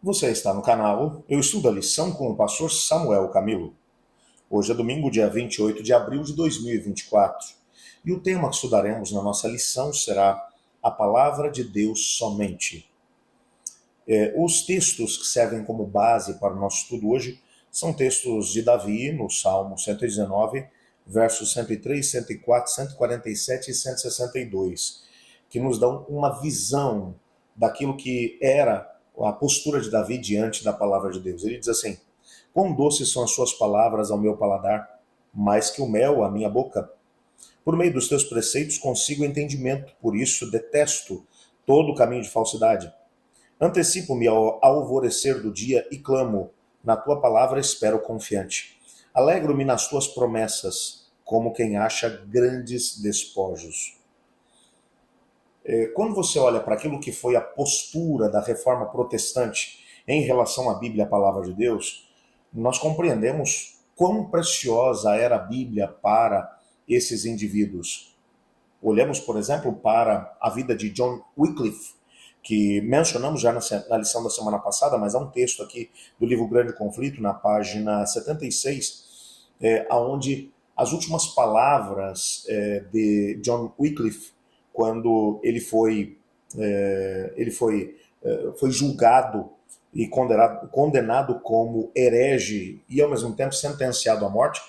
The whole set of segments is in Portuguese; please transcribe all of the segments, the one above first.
Você está no canal Eu Estudo a Lição com o pastor Samuel Camilo. Hoje é domingo, dia 28 de abril de 2024. E o tema que estudaremos na nossa lição será a Palavra de Deus somente. Os textos que servem como base para o nosso estudo hoje são textos de Davi, no Salmo 119, versos 103, 104, 147 e 162, que nos dão uma visão daquilo que era a postura de Davi diante da palavra de Deus. Ele diz assim: quão doces são as suas palavras ao meu paladar, mais que o mel à minha boca. Por meio dos teus preceitos consigo entendimento, por isso detesto todo o caminho de falsidade. Antecipo-me ao alvorecer do dia e clamo, na tua palavra espero confiante. Alegro-me nas tuas promessas, como quem acha grandes despojos. Quando você olha para aquilo que foi a postura da reforma protestante em relação à Bíblia, a palavra de Deus, nós compreendemos quão preciosa era a Bíblia para esses indivíduos. Olhamos, por exemplo, para a vida de John Wycliffe, que mencionamos já na lição da semana passada, mas há um texto aqui do livro Grande Conflito, na página 76, onde as últimas palavras de John Wycliffe, quando foi julgado e condenado como herege e, ao mesmo tempo, sentenciado à morte,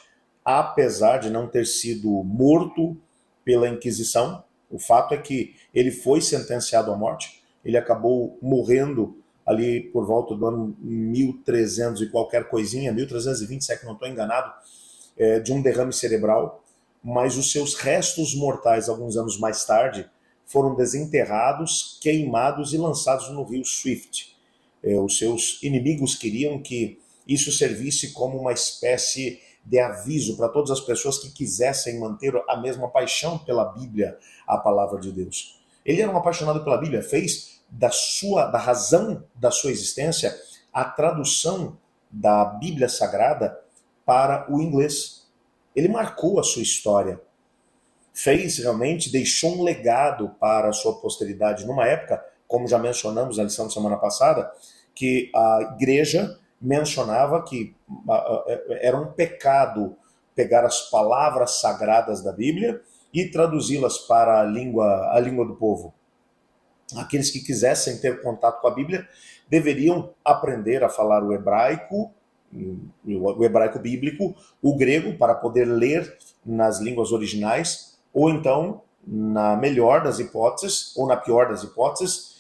apesar de não ter sido morto pela Inquisição. O fato é que ele foi sentenciado à morte, ele acabou morrendo ali por volta do ano 1300 e qualquer coisinha, 1320, se é que não estou enganado, de um derrame cerebral, mas os seus restos mortais, alguns anos mais tarde, foram desenterrados, queimados e lançados no rio Swift. Os seus inimigos queriam que isso servisse como uma espécie de aviso para todas as pessoas que quisessem manter a mesma paixão pela Bíblia, a palavra de Deus. Ele era um apaixonado pela Bíblia, fez da razão da sua existência a tradução da Bíblia Sagrada para o inglês. Ele marcou a sua história, deixou um legado para a sua posteridade numa época, como já mencionamos na lição da semana passada, que a igreja mencionava que era um pecado pegar as palavras sagradas da Bíblia e traduzi-las para a língua do povo. Aqueles que quisessem ter contato com a Bíblia deveriam aprender a falar o hebraico bíblico, o grego, para poder ler nas línguas originais, ou então, na melhor das hipóteses, ou na pior das hipóteses,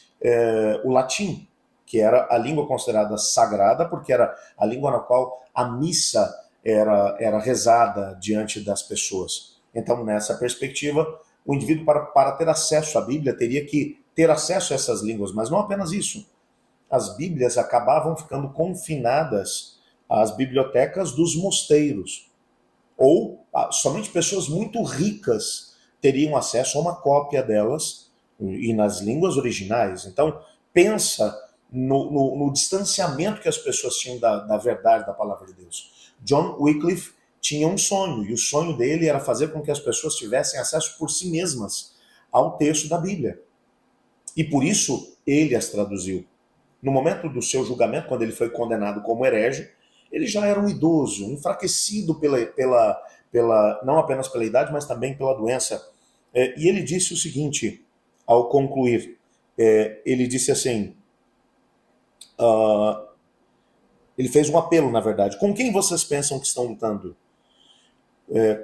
o latim, que era a língua considerada sagrada, porque era a língua na qual a missa era rezada diante das pessoas. Então, nessa perspectiva, o indivíduo, para ter acesso à Bíblia, teria que ter acesso a essas línguas, mas não apenas isso. As Bíblias acabavam ficando confinadas às bibliotecas dos mosteiros, ou somente pessoas muito ricas teriam acesso a uma cópia delas e nas línguas originais. Então, pensa no distanciamento que as pessoas tinham da verdade da palavra de Deus. John Wycliffe tinha um sonho, e o sonho dele era fazer com que as pessoas tivessem acesso por si mesmas ao texto da Bíblia. E por isso ele as traduziu. No momento do seu julgamento, quando ele foi condenado como herege, ele já era um idoso, enfraquecido não apenas pela idade, mas também pela doença. E ele disse o seguinte, ao concluir, ele disse assim, ele fez um apelo, na verdade: com quem vocês pensam que estão lutando?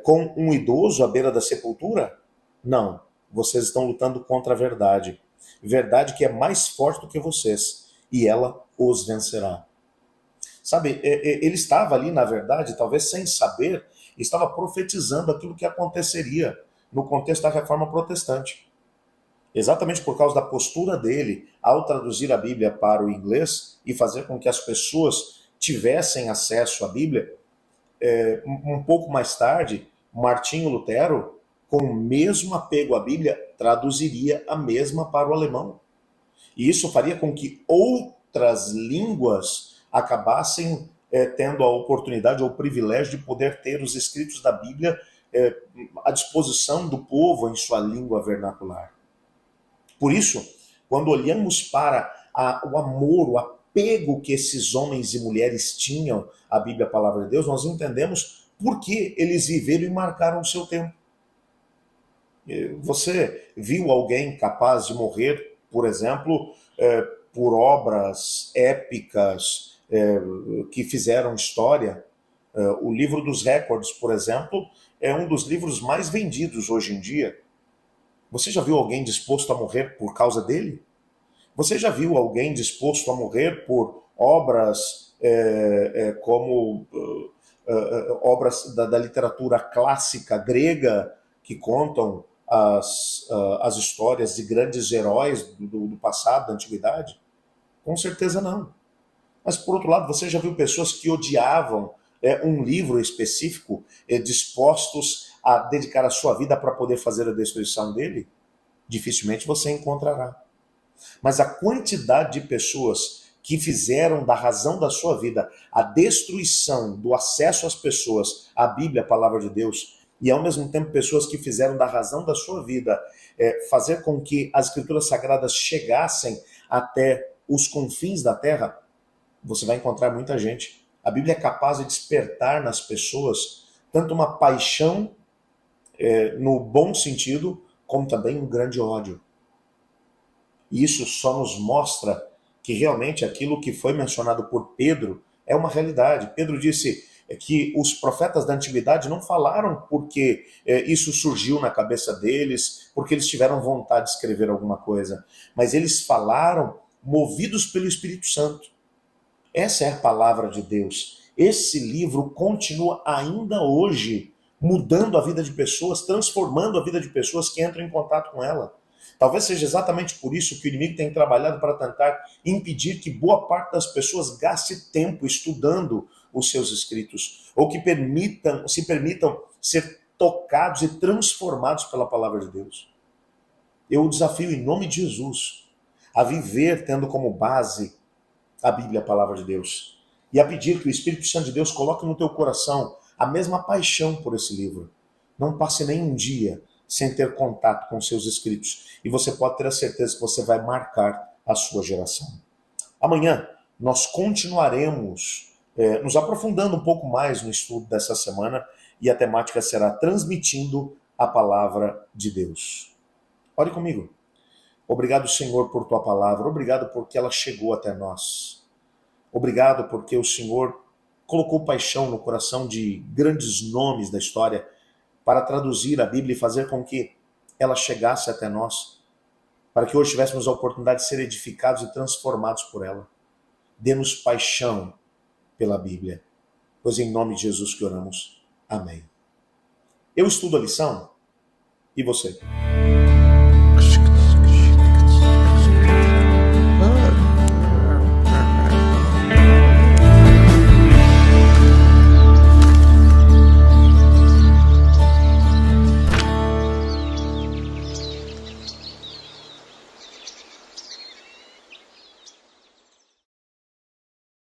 Com um idoso à beira da sepultura? Não, vocês estão lutando contra a verdade. Verdade que é mais forte do que vocês, e ela os vencerá. Sabe, ele estava ali, na verdade, talvez sem saber, estava profetizando aquilo que aconteceria no contexto da reforma protestante. Exatamente por causa da postura dele ao traduzir a Bíblia para o inglês e fazer com que as pessoas tivessem acesso à Bíblia, um pouco mais tarde, Martinho Lutero, com o mesmo apego à Bíblia, traduziria a mesma para o alemão. E isso faria com que outras línguas acabassem tendo a oportunidade ou o privilégio de poder ter os escritos da Bíblia à disposição do povo em sua língua vernacular. Por isso, quando olhamos para o amor, o apego que esses homens e mulheres tinham à Bíblia, a palavra de Deus, nós entendemos por que eles viveram e marcaram o seu tempo. Você viu alguém capaz de morrer, por exemplo, por obras épicas que fizeram história? O livro dos recordes, por exemplo, é um dos livros mais vendidos hoje em dia. Você já viu alguém disposto a morrer por causa dele? Você já viu alguém disposto a morrer por obras como obras da literatura clássica grega que contam as histórias de grandes heróis do passado, da antiguidade? Com certeza não. Mas, por outro lado, você já viu pessoas que odiavam um livro específico, dispostos a dedicar a sua vida para poder fazer a destruição dele? Dificilmente você encontrará. Mas a quantidade de pessoas que fizeram da razão da sua vida a destruição do acesso às pessoas à Bíblia, a palavra de Deus, e ao mesmo tempo pessoas que fizeram da razão da sua vida fazer com que as Escrituras Sagradas chegassem até os confins da terra, você vai encontrar muita gente. A Bíblia é capaz de despertar nas pessoas tanto uma paixão, no bom sentido, como também um grande ódio. E isso só nos mostra que realmente aquilo que foi mencionado por Pedro é uma realidade. Pedro disse que os profetas da antiguidade não falaram porque isso surgiu na cabeça deles, porque eles tiveram vontade de escrever alguma coisa, mas eles falaram movidos pelo Espírito Santo. Essa é a palavra de Deus. Esse livro continua ainda hoje mudando a vida de pessoas, transformando a vida de pessoas que entram em contato com ela. Talvez seja exatamente por isso que o inimigo tem trabalhado para tentar impedir que boa parte das pessoas gaste tempo estudando os seus escritos, ou que se permitam ser tocados e transformados pela palavra de Deus. Eu o desafio em nome de Jesus a viver tendo como base a Bíblia, a palavra de Deus, e a pedir que o Espírito Santo de Deus coloque no teu coração a mesma paixão por esse livro. Não passe nem um dia sem ter contato com seus escritos, e você pode ter a certeza que você vai marcar a sua geração. Amanhã nós continuaremos nos aprofundando um pouco mais no estudo dessa semana, e a temática será transmitindo a palavra de Deus. Ore comigo. Obrigado, Senhor, por tua palavra. Obrigado porque ela chegou até nós. Obrigado porque o Senhor colocou paixão no coração de grandes nomes da história para traduzir a Bíblia e fazer com que ela chegasse até nós, para que hoje tivéssemos a oportunidade de ser edificados e transformados por ela. Dê-nos paixão pela Bíblia, pois em nome de Jesus que oramos. Amém. Eu estudo a lição, e você?